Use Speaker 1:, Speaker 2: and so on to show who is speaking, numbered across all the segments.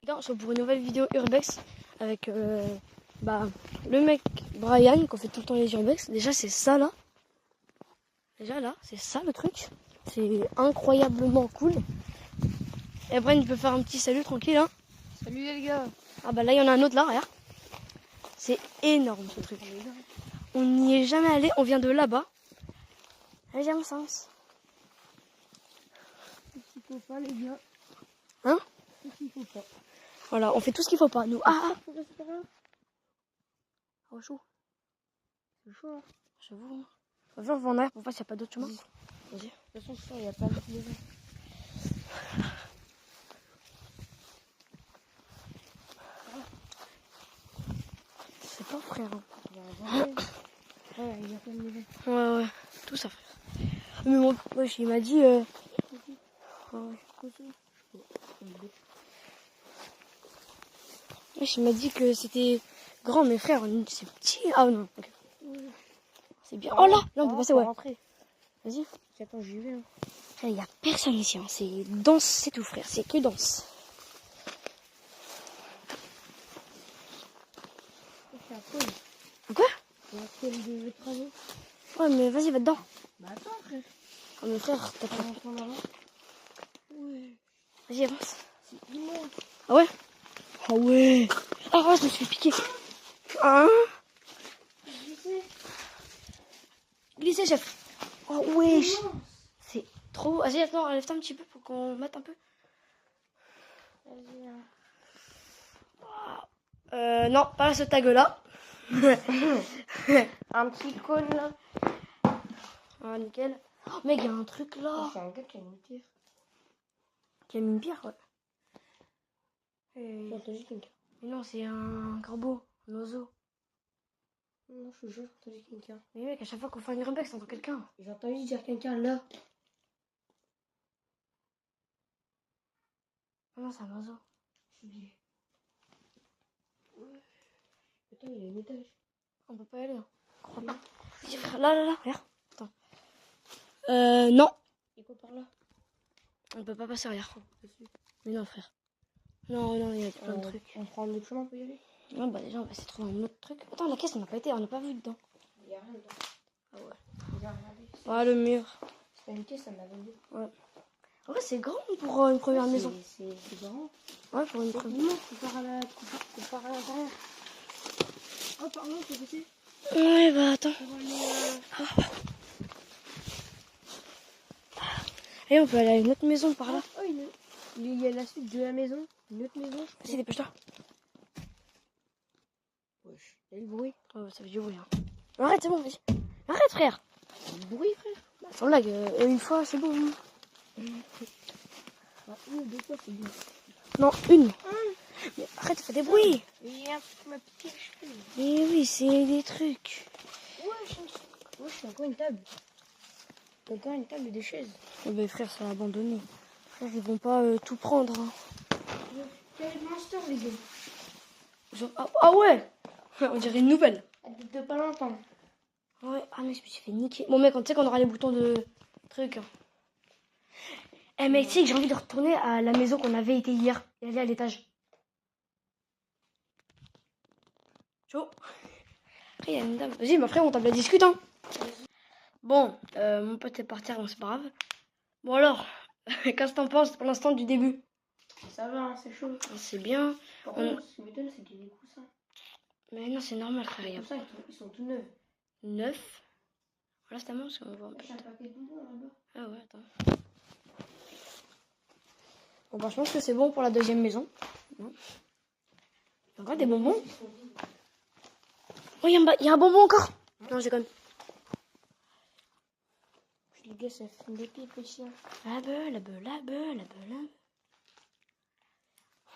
Speaker 1: On se retrouve pour une nouvelle vidéo Urbex avec le mec Brian qui fait tout le temps les Urbex. Déjà c'est ça là. Déjà là, c'est ça le truc. C'est incroyablement cool. Et Brian il peut faire un petit salut tranquille hein.
Speaker 2: Salut les gars.
Speaker 1: Ah bah là il y en a un autre là, regarde. C'est énorme ce truc. On n'y est jamais allé, on vient de là-bas. Allez, j'ai mon sens.
Speaker 2: Il faut pas les gars.
Speaker 1: Hein?
Speaker 2: Il faut pas.
Speaker 1: Voilà, on fait tout ce qu'il faut pas. Nous. Oh chaud.
Speaker 2: C'est chaud.
Speaker 1: J'avoue. On va en arrière pour voir s'il n'y a pas d'autre chemin. Vas-y.
Speaker 2: De toute façon, il n'y a pas de maison.
Speaker 1: C'est pas frère.
Speaker 2: Ouais, il y a plein de maisons.
Speaker 1: Ouais, tout ça frère. Mais moi, il m'a dit... il m'a dit que c'était grand, mais frère, c'est petit. Ah non, ok. C'est bien. Oh là, on peut passer, ouais. Vas-y.
Speaker 2: Attends, j'y vais.
Speaker 1: Il n'y a personne ici, hein. C'est dense, c'est tout frère, c'est que dense.
Speaker 2: C'est un pôle.
Speaker 1: Quoi?
Speaker 2: C'est un pôle de travaux.
Speaker 1: Ouais, mais vas-y, va dedans.
Speaker 2: Bah attends, frère.
Speaker 1: Oh, mais frère, t'as pas...
Speaker 2: Ouais.
Speaker 1: Vas-y, avance.
Speaker 2: C'est immense.
Speaker 1: Ah ouais? Ah ouais. Ah ouais, je me suis piqué. Hein? Glissez, chef. Oh wesh. C'est trop beau. Vas-y, attends, lève-toi un petit peu pour qu'on mette un peu.
Speaker 2: Vas-y.
Speaker 1: Non, pas ce tag là.
Speaker 2: Un petit cône là.
Speaker 1: Ah, nickel. Oh, mec, il y a un truc là.
Speaker 2: C'est un gars qui a une pierre.
Speaker 1: Qui a mis une pierre, ouais.
Speaker 2: J'ai entendu quelqu'un.
Speaker 1: Mais non, c'est un corbeau, un oiseau.
Speaker 2: Non, je te jure, j'ai entendu quelqu'un.
Speaker 1: Mais mec, à chaque fois qu'on fait une urbex, t'entends quelqu'un.
Speaker 2: J'ai entendu dire quelqu'un là.
Speaker 1: Ah non, c'est un oiseau.
Speaker 2: J'ai oublié. Ouais. Attends, il y a un étage.
Speaker 1: On peut pas y aller, hein. Crois pas. Vas-y, frère, là, regarde. Attends. Non.
Speaker 2: Et quoi par là?
Speaker 1: On peut pas passer, regarde. Mais non, frère. Non, il y a plein de trucs.
Speaker 2: On prend un autre chemin pour y aller?
Speaker 1: Non, bah déjà, on va essayer de trouver un autre truc. Attends, la caisse, on n'a pas été, on n'a pas vu dedans.
Speaker 2: Il n'y a rien dedans.
Speaker 1: Ah ouais.
Speaker 2: Regarde, regardez.
Speaker 1: Ah, le mur.
Speaker 2: C'est pas une caisse, ça m'a vendu.
Speaker 1: Ouais. En vrai, c'est grand pour une première maison.
Speaker 2: C'est grand.
Speaker 1: Ouais, pour une première.
Speaker 2: Non, faut faire à l'intérieur. Oh, pardon, c'est passé.
Speaker 1: Ouais, bah attends.
Speaker 2: Pour aller,
Speaker 1: Et on peut aller à une autre maison par là.
Speaker 2: Oh, il y a la suite de la maison. Une autre maison.
Speaker 1: Vas-y, dépêche-toi.
Speaker 2: Wesh, il y a le bruit.
Speaker 1: Oh, ça fait du bruit. Hein. Arrête, c'est bon, vas-y. Arrête, frère.
Speaker 2: Il y a le bruit, frère.
Speaker 1: Bah, sans blague, une fois, c'est bon. Hein.
Speaker 2: Bah, une ou deux fois, c'est bien.
Speaker 1: Non, une. Mais arrête, fais des bruits.
Speaker 2: Il y a un truc qui m'a piqué les cheveux.
Speaker 1: Mais oui, c'est des trucs.
Speaker 2: Wesh, c'est encore une table. C'est encore une table et des chaises.
Speaker 1: Oh, mais frère, c'est abandonné. Frère, ils vont pas tout prendre. Hein.
Speaker 2: Quel monster, les gars.
Speaker 1: Genre, ah ouais. On dirait une nouvelle.
Speaker 2: Elle date de pas longtemps.
Speaker 1: Ouais, ah mais je me suis fait niquer. Bon mec, on sait qu'on aura les boutons de trucs. Hein. Eh mec, tu sais que j'ai envie de retourner à la maison qu'on avait été hier et aller à l'étage. Chaud. Après, il y a une dame. Vas-y, ma frère, on tape la discute. Hein. Bon, mon pote est parti, donc c'est pas grave. Bon alors, qu'est-ce que t'en penses pour l'instant du début?
Speaker 2: Ça va, hein, c'est chaud.
Speaker 1: C'est bien.
Speaker 2: Par contre, ce qui m'étonne, c'est qu'il y a des coussins.
Speaker 1: Mais non, c'est normal, frère.
Speaker 2: Les coussins, ils sont tout neufs.
Speaker 1: 9. Voilà, c'est à moi parce qu'on voit un peu.
Speaker 2: J'ai un paquet de bonbons là-bas.
Speaker 1: Ah ouais, attends. Bon, bah, je pense que c'est bon pour la deuxième maison. Non. Il y a encore des bonbons. Oh, il y a un bonbon encore. Non, je déconne.
Speaker 2: Les gars, ça fait des pipes ici.
Speaker 1: La beuh.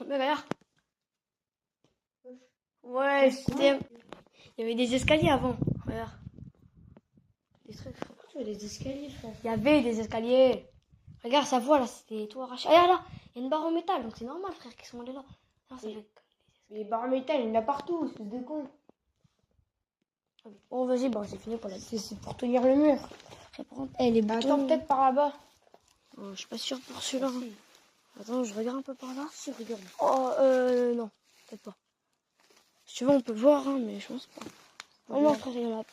Speaker 1: Mais regarde. Ouais, c'était... Il y avait des escaliers avant. Regarde. Des trucs.
Speaker 2: Pourquoi tu as des escaliers, frère?
Speaker 1: Il y avait des escaliers. Regarde, ça voit là, c'était tout arraché. Regarde là, il y a une barre en métal, donc c'est normal, frère, qu'ils sont allés là. Non, ça fait...
Speaker 2: Les barres en métal, il y en a partout, espèce de con.
Speaker 1: Bon, vas-y, bon, c'est fini pour la...
Speaker 2: C'est pour tenir le mur.
Speaker 1: Elle est boutons...
Speaker 2: Attends, peut-être par là-bas.
Speaker 1: Oh, je suis pas sûre pour celui-là. Hein. Attends, je regarde un peu par là.
Speaker 2: Si, regarde.
Speaker 1: Oh, non, peut-être pas. Si tu veux, on peut voir, hein, mais je pense pas. Oh non, frère, il y en a pas.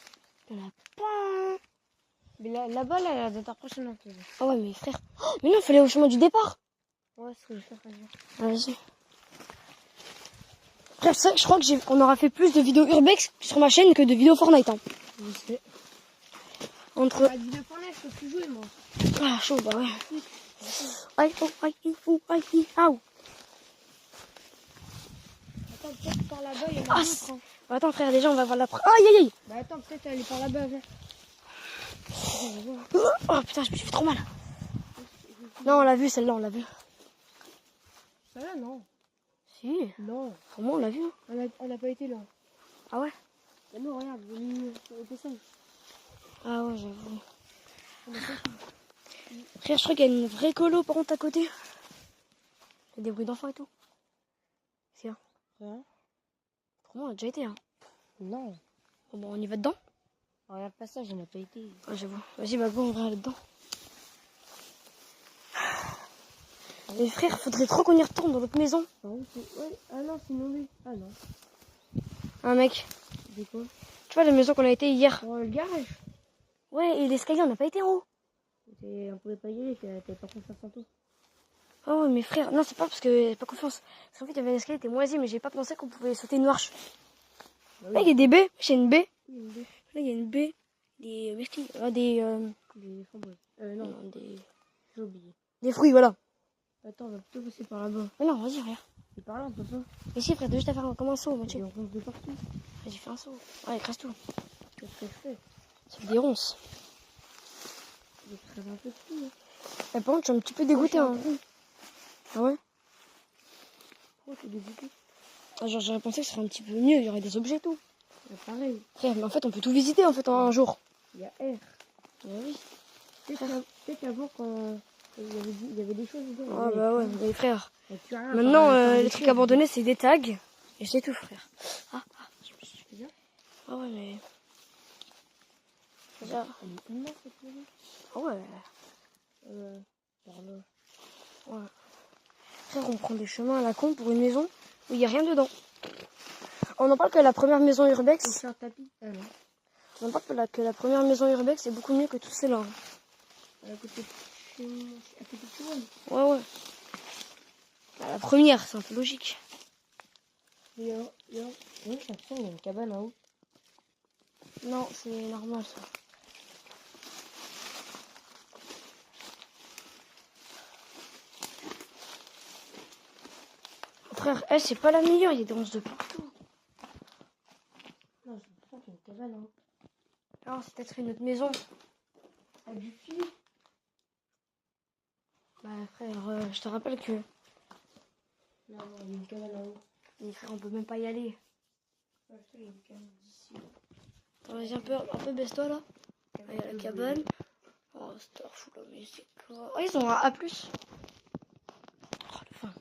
Speaker 2: Mais là-bas, là, elle a d'être impressionnante.
Speaker 1: Ah ouais, mais frère. Oh, mais non, il fallait au chemin du départ.
Speaker 2: Ouais, c'est ce que je vais faire.
Speaker 1: Ah, vas-y. Frère, ça, je crois que on aura fait plus de vidéos Urbex sur ma chaîne que de vidéos Fortnite. Hein.
Speaker 2: Je sais.
Speaker 1: Entre.
Speaker 2: La vidéo Fortnite, je peux plus jouer, moi.
Speaker 1: Ah, chaud, bah ouais. Aïe, oh, aïe, ou, aïe, aïe.
Speaker 2: Attends, peut-être par là-bas, il y en a
Speaker 1: Ah,
Speaker 2: d'autres. Hein.
Speaker 1: Attends, frère, déjà, on va voir la. Aïe, aïe, aïe.
Speaker 2: Bah attends, peut-être aller par là-bas, viens.
Speaker 1: Oh putain, je me suis fait trop mal. Non, on l'a vu, celle-là, on l'a vu.
Speaker 2: Celle-là, non.
Speaker 1: Si,
Speaker 2: Non.
Speaker 1: comment on l'a vu?
Speaker 2: Elle a pas été là.
Speaker 1: Ah ouais?
Speaker 2: Mais non, regarde, on était seul.
Speaker 1: Ah ouais, j'avoue. Frère, je crois qu'il y a une vraie colo par contre à côté. Il y a des bruits d'enfants et tout. C'est hein.
Speaker 2: Hein?
Speaker 1: Comment on a déjà été, hein?
Speaker 2: Non.
Speaker 1: Bon, on y va dedans?
Speaker 2: Regarde pas ça, j'en ai pas été.
Speaker 1: Ah, j'avoue. Vas-y, bah bon, on va aller dedans. Les frères, faudrait trop qu'on y retourne dans notre maison.
Speaker 2: Ah, ouais, ah non, c'est inondé. Ah non.
Speaker 1: Un mec.
Speaker 2: C'est quoi?
Speaker 1: Tu vois la maison qu'on a été hier?
Speaker 2: Dans le garage.
Speaker 1: Ouais, et l'escalier, on n'a pas été en haut.
Speaker 2: On pouvait pas y aller, t'avais pas confiance en toi.
Speaker 1: Oh ouais, mais frère, non, c'est pas parce que j'ai pas confiance. Parce qu'en fait, il y avait un escalier qui était moisi, mais j'ai pas pensé qu'on pouvait sauter une marche.
Speaker 2: Bah
Speaker 1: Là, il y a des baies. J'ai une baie.
Speaker 2: oui, une baie.
Speaker 1: Là, il y a une baie. Des myrtilles.
Speaker 2: Des framboises. Non,
Speaker 1: Non,
Speaker 2: j'ai oublié.
Speaker 1: des fruits, voilà.
Speaker 2: Attends, on va plutôt passer par là-bas.
Speaker 1: Mais non, vas-y, regarde.
Speaker 2: C'est par là, on peut pas.
Speaker 1: Et si, frère, t'as juste à faire comme un saut,
Speaker 2: Il y a
Speaker 1: Mathieu.
Speaker 2: des ronces de partout.
Speaker 1: Vas-y, fais un saut. Ouais, écrase tout.
Speaker 2: Qu'est-ce que je fais?
Speaker 1: C'est des ronces.
Speaker 2: Je crève un peu de tout. Hein.
Speaker 1: Et par contre, je suis un petit peu dégoûté. Hein. Ah ouais?
Speaker 2: Pourquoi t'es dégoûté?
Speaker 1: Ah, genre, j'aurais pensé que ce serait un petit peu mieux, il y aurait des objets et tout.
Speaker 2: Pareil.
Speaker 1: Frère, mais en fait, on peut tout visiter en fait en un jour.
Speaker 2: Il y a R.
Speaker 1: Oui.
Speaker 2: Peut-être qu'avant, quand il y avait des choses dedans.
Speaker 1: Ah bah ouais, mais frère.
Speaker 2: Maintenant,
Speaker 1: Maintenant, les trucs abandonnés, c'est des tags. Et c'est tout, frère. Ah, je me suis fait bien. Ah ouais, mais. Déjà.
Speaker 2: Elle est immense, cette maison.
Speaker 1: Ah ouais.
Speaker 2: Par là.
Speaker 1: Ouais. Frère, on prend des chemins à la con pour une maison où il n'y a rien dedans. On en parle que la première maison Urbex.
Speaker 2: C'est un tapis. Ah non.
Speaker 1: On en parle que la première maison Urbex c'est beaucoup mieux que toutes celles-là.
Speaker 2: À côté de chez moi.
Speaker 1: Ouais, ouais. Bah, la première, c'est un peu logique.
Speaker 2: Oui, j'ai l'impression qu'il y a une cabane en haut.
Speaker 1: Non, c'est normal ça. Frère, elle, c'est pas la meilleure, il y a des ronces de partout.
Speaker 2: Non, j'ai l'impression qu'il y a une cabane en haut.
Speaker 1: Non, c'est peut-être une autre maison.
Speaker 2: Ah, du fil.
Speaker 1: Bah frère, je te rappelle que...
Speaker 2: Non, il y a une cabane en haut.
Speaker 1: Mais frère, on peut même pas y aller.
Speaker 2: Ah, je sais, il y a une cabane d'ici.
Speaker 1: Attends, vas-y, un peu baisse-toi là. Il y a la cabane. Oh, c'est fou la musique. Oh, ils ont un A+. Oh, le fin.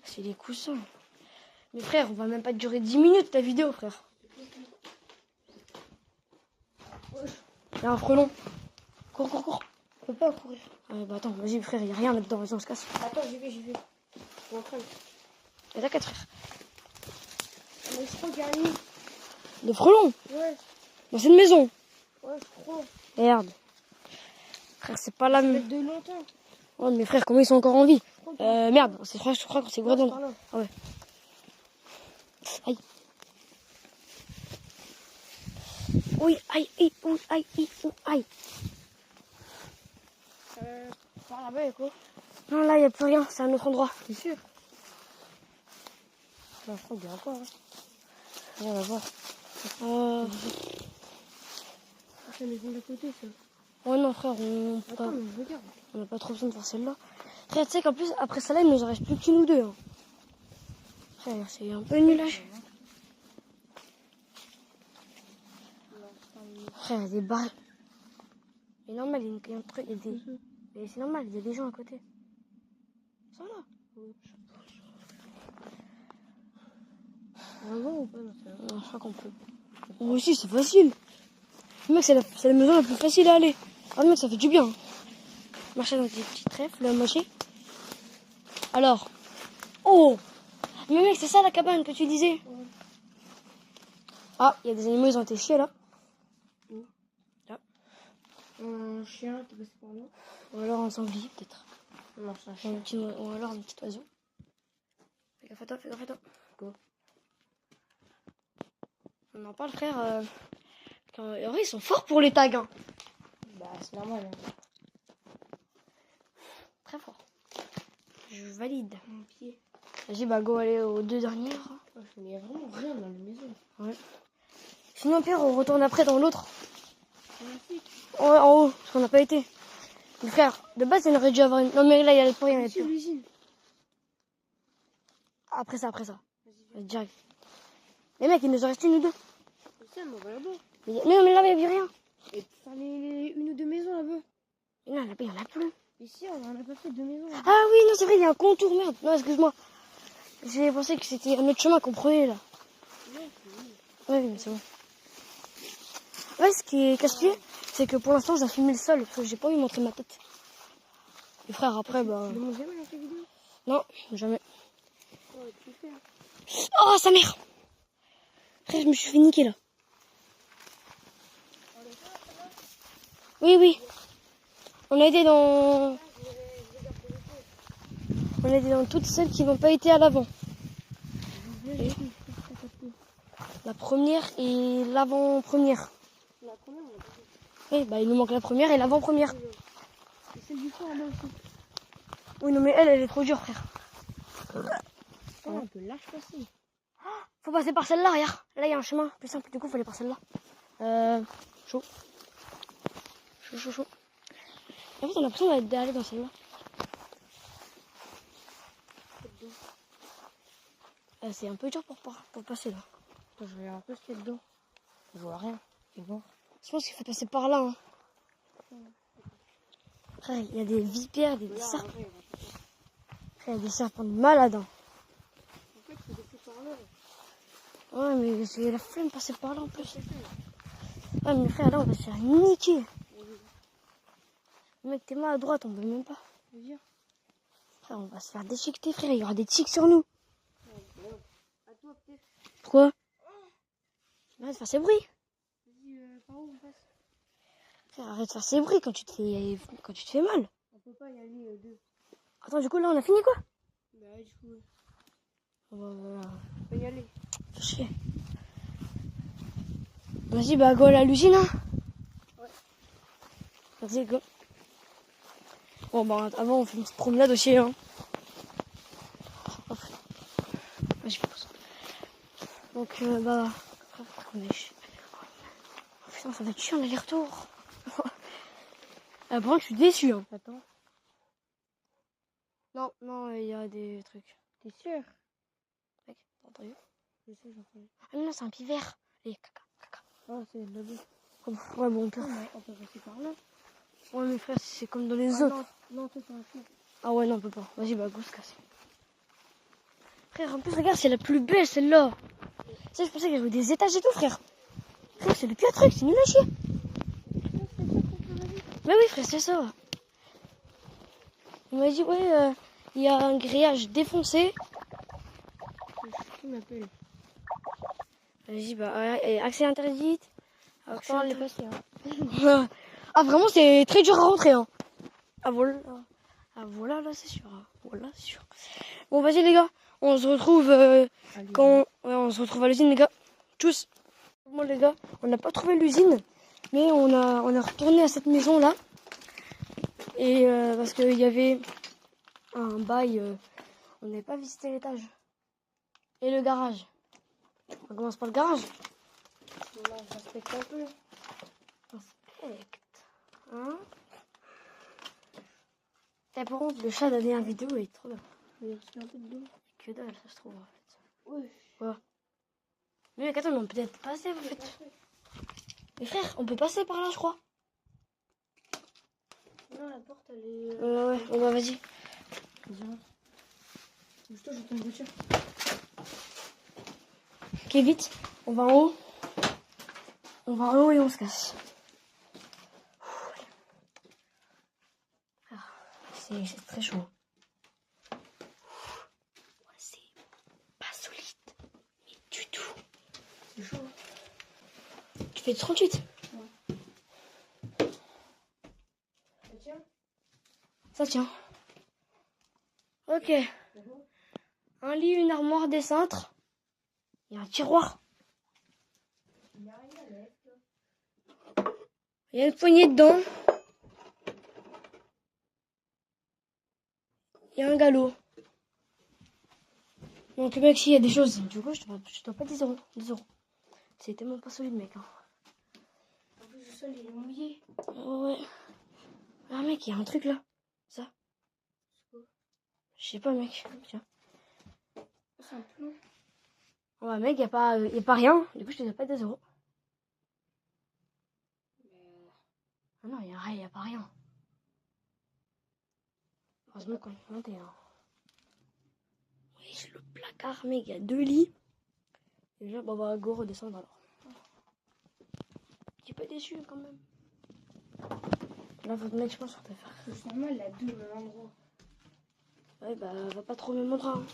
Speaker 1: C'est des coussins. Mais frère, on va même pas durer 10 minutes ta vidéo, frère. Il y a un frelon. Cours, cours, cours.
Speaker 2: On peut pas courir.
Speaker 1: Bah attends, vas-y frère, il y a rien là-dedans, vas-y on se casse.
Speaker 2: Attends, j'y vais. Je m'entraîne.
Speaker 1: Et t'as 4 frères.
Speaker 2: Mais je crois qu'il y a un nid.
Speaker 1: De frelons
Speaker 2: Ouais.
Speaker 1: dans cette maison.
Speaker 2: Ouais, je crois.
Speaker 1: Merde. Frère, c'est pas la
Speaker 2: Ça fait
Speaker 1: même.
Speaker 2: de longtemps.
Speaker 1: Oh, mais frère, comment ils sont encore en vie?
Speaker 2: Je crois
Speaker 1: Merde, je crois que c'est gros d'endroit. Ah ouais. Aïe. Oui, aïe, aïe, oui, aïe, aïe, aïe.
Speaker 2: Par là-bas, il y a quoi?
Speaker 1: Non, là, il n'y a plus rien, c'est un autre endroit.
Speaker 2: C'est sûr. Non, je crois qu'il y a encore. Hein.
Speaker 1: On va voir.
Speaker 2: C'est la maison d'à côté, ça.
Speaker 1: Ouais, non, frère,
Speaker 2: Attends, mais regarde.
Speaker 1: on n'a pas trop besoin de faire celle-là. Frère, tu sais qu'en plus, après celle-là, il nous en reste plus qu'une ou deux. Hein. Frère, c'est un peu nul âge. Frère, il y a des barres. C'est normal, il y a un truc, il y a des... Mais c'est normal, il y a des gens à côté. Ça là.
Speaker 2: On va voir ou pas?
Speaker 1: Non, je crois qu'on peut. Oh, aussi, c'est facile. Mec, c'est la maison la plus facile à aller. Ah mec, ça fait du bien. Marcher dans des petits trèfles, mocher. Alors. Oh! Mais mec, c'est ça la cabane que tu disais.
Speaker 2: Ouais.
Speaker 1: Ah, il y a des animaux, ils ont été chiés là.
Speaker 2: Où?
Speaker 1: Là.
Speaker 2: Un chien qui passe par là.
Speaker 1: Ou alors un sanglier peut-être.
Speaker 2: Non, c'est un
Speaker 1: Ou,
Speaker 2: chien.
Speaker 1: ou alors un petit oiseau. Fais gaffe à toi, fais gaffe à toi.
Speaker 2: Quoi?
Speaker 1: On en parle frère. En vrai, ils sont forts pour les tags. Hein.
Speaker 2: Bah, c'est normal. Hein.
Speaker 1: Très fort. Je valide.
Speaker 2: Mon pied.
Speaker 1: Vas-y, bah go aller aux deux dernières.
Speaker 2: Il n'y a vraiment rien dans la maison.
Speaker 1: Ouais. Sinon, Pierre, on retourne après dans l'autre.
Speaker 2: Magnifique.
Speaker 1: Ouais, en haut, parce qu'on n'a pas été. Mais frère, de base, il aurait dû avoir une. Non, mais là, il y a le point, il y en a
Speaker 2: C'est
Speaker 1: plus.
Speaker 2: l'usine.
Speaker 1: Après ça.
Speaker 2: Vas-y,
Speaker 1: Direct. Les mecs, il nous en reste une ou deux.
Speaker 2: viens. On va là-bas.
Speaker 1: Mais non, mais là, il n'y avait rien.
Speaker 2: Et faire une ou deux maisons là-bas.
Speaker 1: Et non, là-bas, il n'y en a plus.
Speaker 2: Ici, on en a pas fait deux maisons. Là-bas.
Speaker 1: Ah oui, non, c'est vrai, il y a un contour, merde. Non, excuse-moi. J'ai pensé que c'était un autre chemin qu'on prenait, là. Ouais, mais c'est bon. Ouais, ce qui est casse-pied, c'est que pour l'instant, j'ai filmé le sol, parce que j'ai pas envie de montrer ma tête. Et frère, après, bah...
Speaker 2: Tu le montres jamais dans tes vidéos?
Speaker 1: Non, jamais.
Speaker 2: Oh, tu fais.
Speaker 1: Oh, sa mère! Frère, je me suis fait niquer, là. Oui, oui. On a été dans... On a été dans toutes celles qui n'ont pas été à l'avant. La première et l'avant-première.
Speaker 2: La première, on l'a pas fait.
Speaker 1: Oui, bah il nous manque la première et l'avant-première.
Speaker 2: Et celle du fond là aussi.
Speaker 1: Oui, non, mais elle est trop dure, frère.
Speaker 2: Oh, on peut lâche passer.
Speaker 1: Faut passer par celle-là, regarde. Là, il y a un chemin plus simple, du coup, faut aller par celle-là. Chaud. Chaud. En fait, on a l'impression d'aller dans celle-là. C'est un peu dur pour passer, là.
Speaker 2: Attends, je regarde un peu ce qu'il y a dedans. Je vois rien. C'est bon.
Speaker 1: Je pense qu'il faut passer par là. Hein. Frère, il y a des vipères, des serpents. Frère, il y a des serpents de malades. Hein.
Speaker 2: En fait, il faut passer par là.
Speaker 1: Ouais, mais j'ai la flemme de passer par là en plus. Ouais, mais frère, là, on va se faire niquer. Mec, t'es mal à droite, on peut même pas. Frère, on va se faire déchiqueter, frère. Il y aura des tiques sur nous.
Speaker 2: À toi, peut-être.
Speaker 1: Pourquoi? Arrête de faire ces bruits.
Speaker 2: Vas-y, par où on passe?
Speaker 1: Frère, arrête de faire ces bruits quand tu te fais mal.
Speaker 2: On peut pas y aller deux.
Speaker 1: Attends, du coup, là, on a fini quoi?
Speaker 2: Bah, du coup,
Speaker 1: On
Speaker 2: on peut y aller.
Speaker 1: Fais chier. Vas-y, bah, go à l'usine, hein.
Speaker 2: Ouais.
Speaker 1: Vas-y, go. Bon, bah, avant, on fait une petite promenade aussi, hein. Vas-y, pose. Donc, bah, on est... Oh, putain, ça va être chiant l'aller-retour. Par contre, je suis déçu, hein.
Speaker 2: Attends.
Speaker 1: Non, il y a des trucs.
Speaker 2: T'es sûr?
Speaker 1: Mec, t'as entendu?
Speaker 2: Je sais, j'en fais.
Speaker 1: Ah, mais non, c'est un pivert. Allez, caca.
Speaker 2: Oh, c'est là-bas.
Speaker 1: Ouais, bon, on peut.
Speaker 2: On peut passer par là.
Speaker 1: Ouais, mais frère, c'est comme dans les
Speaker 2: Ah,
Speaker 1: autres.
Speaker 2: non, toi, t'es un fou.
Speaker 1: Ah ouais, non, on peut pas. Vas-y, bah, go, se casse. Frère, en plus, regarde, c'est la plus belle, celle-là. Tu sais, je pensais qu'il y avait des étages et tout, frère. Frère, c'est le pire truc, c'est nul à chier. Mais oui, frère, c'est ça. Il m'a dit, ouais, il y a un grillage défoncé.
Speaker 2: Qui m'appelle?
Speaker 1: Vas-y, bah, accès interdit.
Speaker 2: Je parle les passer,
Speaker 1: hein. Ah, vraiment, c'est très dur à rentrer, hein. Ah, voilà. Ah, voilà, là, c'est sûr. Voilà, c'est sûr. Bon, vas-y, les gars. On se retrouve on se retrouve à l'usine, les gars. Tous. Bon, les gars, on n'a pas trouvé l'usine, mais on a retourné à cette maison-là. Et parce qu'il y avait un bail, on n'avait pas visité l'étage. Et le garage. On commence par le garage.
Speaker 2: Là, je respecte un peu.
Speaker 1: Respecte. Hein? T'as par contre, le chat de la dernière vidéo il est trop bien.
Speaker 2: Il y a un peu de dos.
Speaker 1: Que dalle, ça se trouve en fait.
Speaker 2: Ouais.
Speaker 1: Quoi? Mais mec, attends, on peut peut-être passer en fait. Mais frère, on peut passer par là, je crois.
Speaker 2: Non, la porte, elle est...
Speaker 1: Ouais, bon bah vas-y.
Speaker 2: Viens. Bouge-toi, j'entends une voiture.
Speaker 1: Ok, vite, on va en haut. On va en haut et on se casse.
Speaker 2: Et c'est très chaud.
Speaker 1: Ouais, c'est pas solide. Mais du tout.
Speaker 2: C'est chaud.
Speaker 1: Tu fais 38.
Speaker 2: Ça tient?
Speaker 1: Ça tient. Ok. Un lit, une armoire, des cintres. Il y a un tiroir.
Speaker 2: Il y a rien à mettre.
Speaker 1: Il y a une poignée dedans. Il y a un galop. Donc mec, s'il y a des choses, du coup, je te dois pas 10 euros. 10 euros. C'est tellement pas solide, mec. Hein.
Speaker 2: En plus, le sol, il est mouillé.
Speaker 1: Oh, ouais. Ah mec, il y a un truc là. Ça. Je sais pas, mec. Tiens.
Speaker 2: C'est un plomb.
Speaker 1: Ouais, mec, y a pas rien. Du coup, je te dois pas 10 euros. Ah non, y a pas rien. Heureusement qu'on est monté. Hein. Oui, le placard, mec, il y a 2 lits. Déjà, bon, bah, go, redescendre alors. Petit peu déçu quand même. Là, votre mec, je pense, sur ta faire.
Speaker 2: C'est normal, la 2 au même endroit.
Speaker 1: Ouais, bah, va pas trop au même endroit. Hein.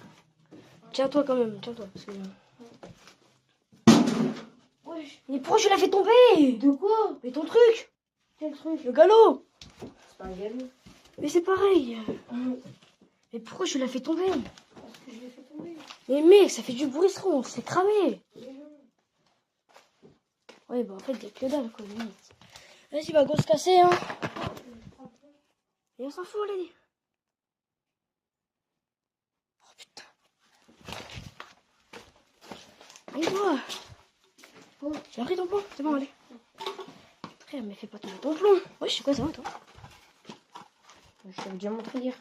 Speaker 1: Tiens-toi quand même, tiens-toi. Parce que...
Speaker 2: Ouais.
Speaker 1: Mais pourquoi tu l'as fait tomber?
Speaker 2: De quoi?
Speaker 1: Mais ton truc!
Speaker 2: Quel truc?
Speaker 1: Le galop!
Speaker 2: C'est pas un galop.
Speaker 1: Mais c'est pareil. Mais pourquoi tu l'as fait tomber?
Speaker 2: Parce que je l'ai fait tomber.
Speaker 1: Mais mec, ça fait du bruisseron, c'est cramé. Ouais, bah en fait, il y a que dalle, quoi. Vas-y, bah, go se casser, hein. Et on s'en fout, allez. Oh putain. Allez-toi. Oh, j'ai pris ton plomb, c'est bon, allez. Frère, mais fais pas tomber ton plomb. Ouais, je sais quoi, ça va, toi?
Speaker 2: Je t'avais déjà montré hier.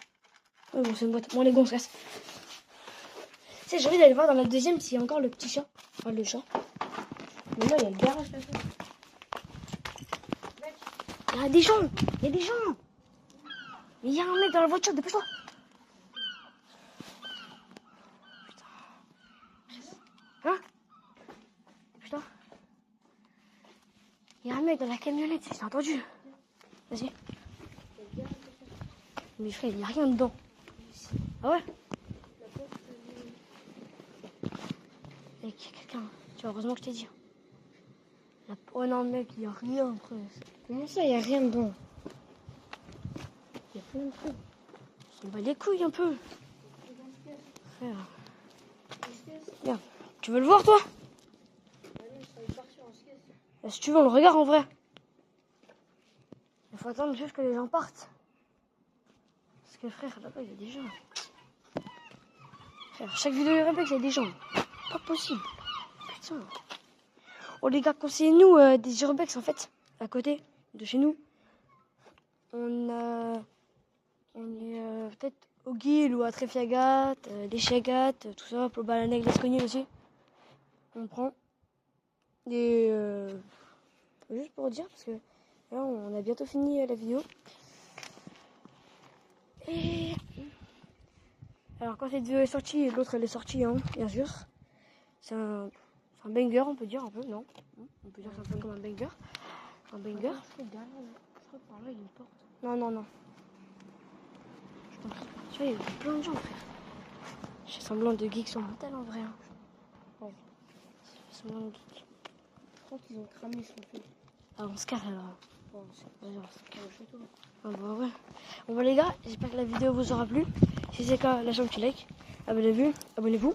Speaker 1: Ouais, bon, c'est une boîte. Bon, les gars, on se casse. Tu sais, j'ai envie d'aller voir dans la deuxième s'il y a encore le petit chat. Enfin, le chat.
Speaker 2: Mais non, il y a le garage là-bas.
Speaker 1: Il y a des gens. Il y a des gens. Mais il y a un mec dans la voiture, dépêche-toi. Putain. Hein? Dépêche-toi. Il y a un mec dans la camionnette, j'ai entendu. Vas-y. Mais frère, il n'y a rien dedans. Ah ouais? Mec, il y a quelqu'un. Tu vois, heureusement que je t'ai dit. Oh non, mec, il n'y a rien, frère.
Speaker 2: Comment ça, il n'y a rien dedans? Il y a plein de trucs.
Speaker 1: On bat les couilles un peu. Frère. Regarde. Tu veux le voir, toi? Bah, si tu veux, on le regarde en vrai. Il faut attendre juste que les gens partent. Parce que frère, là-bas, il y a des gens. Frère, chaque vidéo répète, il y a des gens. Pas possible. Putain. Oh les gars, conseillez-nous des urbex en fait, à côté de chez nous. On est peut-être au Guil ou à Tréfiagat, les Chiagat, tout ça, pour Balanec, l'Escognil aussi. On prend. Et juste pour dire, parce que là on a bientôt fini la vidéo. Et alors quand cette vidéo est sortie, l'autre elle est sortie, hein, bien sûr. C'est un banger, on peut dire un peu, non? On peut dire que c'est un peu comme un banger. Un banger.
Speaker 2: Je crois que par là, il y a une porte.
Speaker 1: Non, non, non. Je t'en prie. Tu vois, il y a plein de gens, frère. Je fais semblant de geek sur mon tel en vrai. Hein.
Speaker 2: Ouais.
Speaker 1: Je fais semblant de geek.
Speaker 2: Je crois qu'ils ont cramé son truc.
Speaker 1: Ah, on se carre alors.
Speaker 2: Bon,
Speaker 1: Vas-y, on se carre.
Speaker 2: chez toi.
Speaker 1: Ah bah ouais. Bon bah les gars, j'espère que la vidéo vous aura plu. Si c'est le cas, lâchez un petit like. Abonnez-vous.